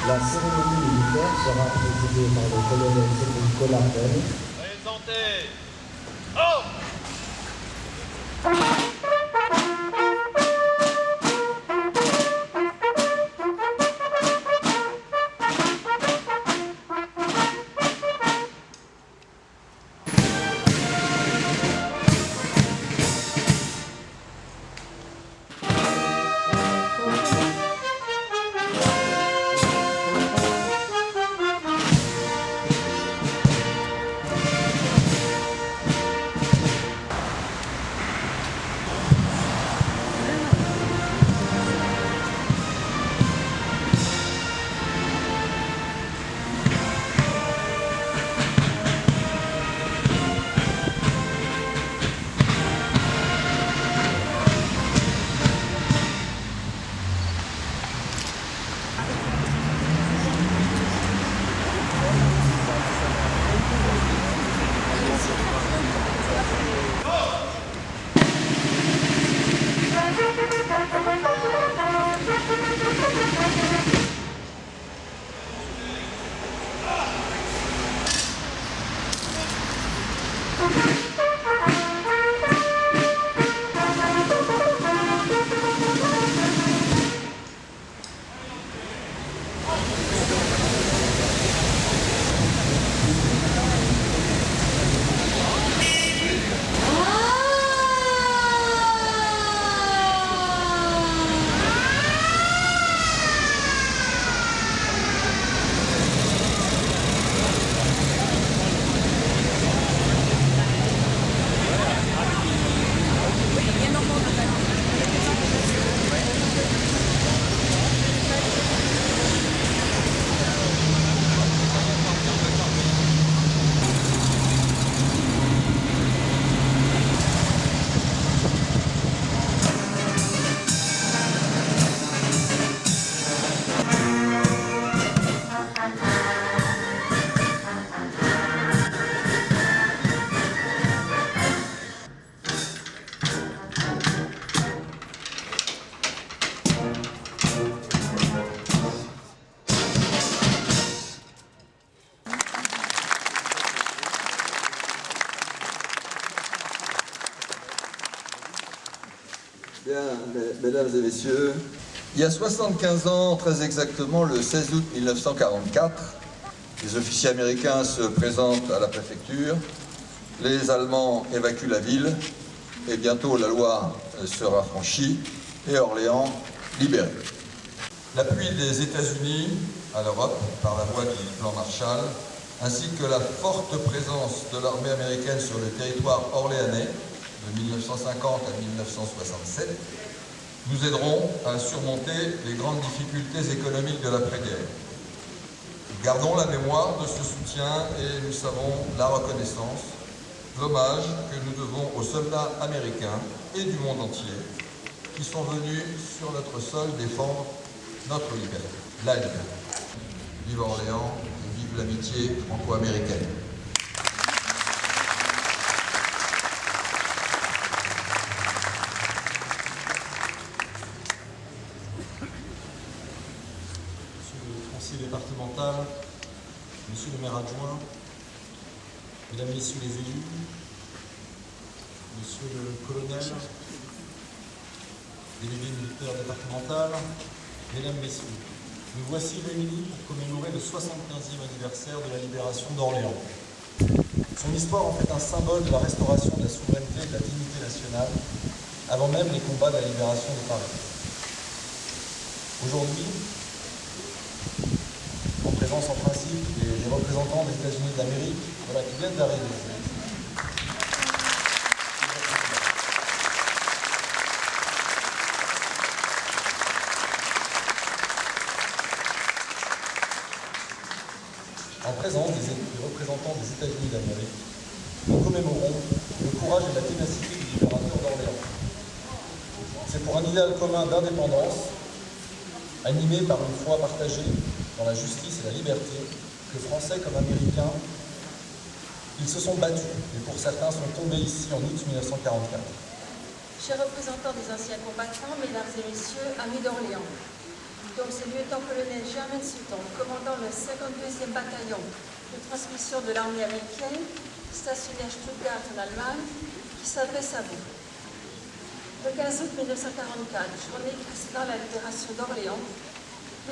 La cérémonie militaire sera présidée par le colonel Cédric Collardel. Présentez. Oh! Bien, mesdames et messieurs, il y a 75 ans, très exactement le 16 août 1944, les officiers américains se présentent à la préfecture, les Allemands évacuent la ville et bientôt la Loire sera franchie et Orléans libéré. L'appui des États-Unis à l'Europe par la voie du plan Marshall, ainsi que la forte présence de l'armée américaine sur le territoire orléanais de 1950 à 1967, nous aideront à surmonter les grandes difficultés économiques de l'après-guerre. Gardons la mémoire de ce soutien et nous savons la reconnaissance, l'hommage que nous devons aux soldats américains et du monde entier qui sont venus sur notre sol défendre notre liberté, la liberté. Vive Orléans et vive l'amitié franco-américaine. Départemental, monsieur le maire adjoint, mesdames, messieurs les élus, monsieur le colonel, délégué militaire départemental, mesdames, messieurs, nous voici réunis pour commémorer le 75e anniversaire de la libération d'Orléans. Son histoire en fait un symbole de la restauration de la souveraineté et de la dignité nationale, avant même les combats de la libération de Paris. Aujourd'hui, en présence en principe des représentants des États-Unis d'Amérique, voilà, qui viennent d'arriver. En présence des représentants des États-Unis d'Amérique, nous commémorons le courage et la ténacité du libérateur d'Orléans. C'est pour un idéal commun d'indépendance, animé par une foi partagée dans la justice et la liberté, que Français comme Américains, ils se sont battus et pour certains sont tombés ici en août 1944. Chers représentants des anciens combattants, mesdames et messieurs, amis d'Orléans, Donc c'est le lieutenant-colonel Germain Sutton, commandant le 52e bataillon de transmission de l'armée américaine, stationné à Stuttgart en Allemagne, qui s'adresse à vous. Le 15 août 1944, journée précédant la libération d'Orléans,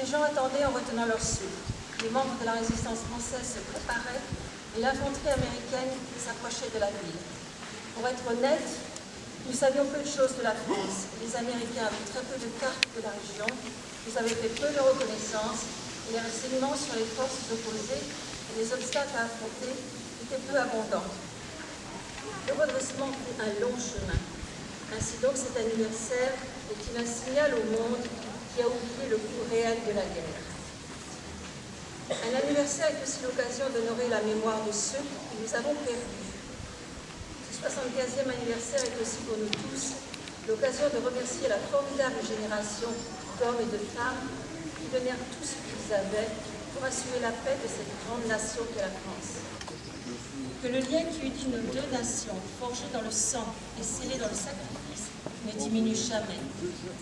les gens attendaient en retenant leur souffle. Les membres de la résistance française se préparaient et l'infanterie américaine s'approchait de la ville. Pour être honnête, nous savions peu de choses de la France. Les Américains avaient très peu de cartes de la région, nous avaient fait peu de reconnaissance et les renseignements sur les forces opposées et les obstacles à affronter étaient peu abondants. Le redressement fut un long chemin. Ainsi donc, cet anniversaire est-il un signal au monde qui a oublié le coût réel de la guerre. Un anniversaire est aussi l'occasion d'honorer la mémoire de ceux que nous avons perdus. Ce 75e anniversaire est aussi pour nous tous l'occasion de remercier la formidable génération d'hommes et de femmes qui donnèrent tout ce qu'ils avaient pour assurer la paix de cette grande nation qu'est la France. Que le lien qui unit nos deux nations, forgé dans le sang et scellé dans le sacrifice, ne diminue jamais.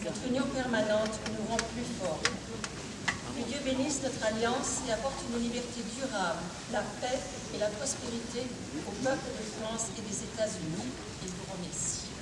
Notre union permanente nous rend plus forts. Que Dieu bénisse notre alliance et apporte une liberté durable, la paix et la prospérité au peuple de France et des États-Unis. Et je vous remercie.